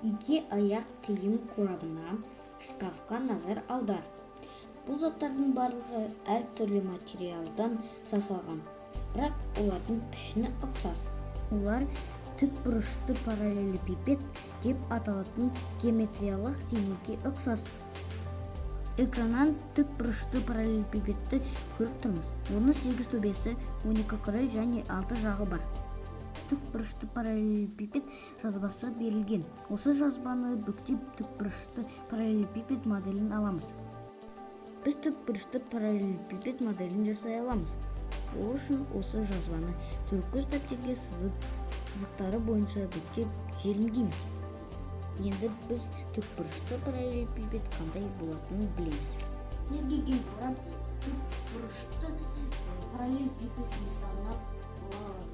Ике аяқ киім қорабына, шкафқа назар аудар. Бұл заттардың барлығы әр түрлі материалдан жасалған, бірақ олардың пішіні ұқсас. Олар тікбұрышты параллелепипед деп аталатын геометриялық денеге ұқсас. Экраннан тікбұрышты параллелепипедті көріп тұрмыз. Оның 8 төбесі, 12 қыры және 6 жағы бар. Тікбұрышты параллелепипед жазбасы берілген. Осы жазбаны бүктеп тікбұрышты параллелепипед моделін аламыз. Біз тікбұрышты параллелепипед моделін жасай аламыз. Ол үшін осы жазбаны төрткөз дәптерге сызықтары бойынша бүктеп желімдейміз. Енді біз тікбұрышты параллелепипед қандай болатынын білеміз. Кез келген қорап тікбұрышты параллелепипед мысалына бола алады.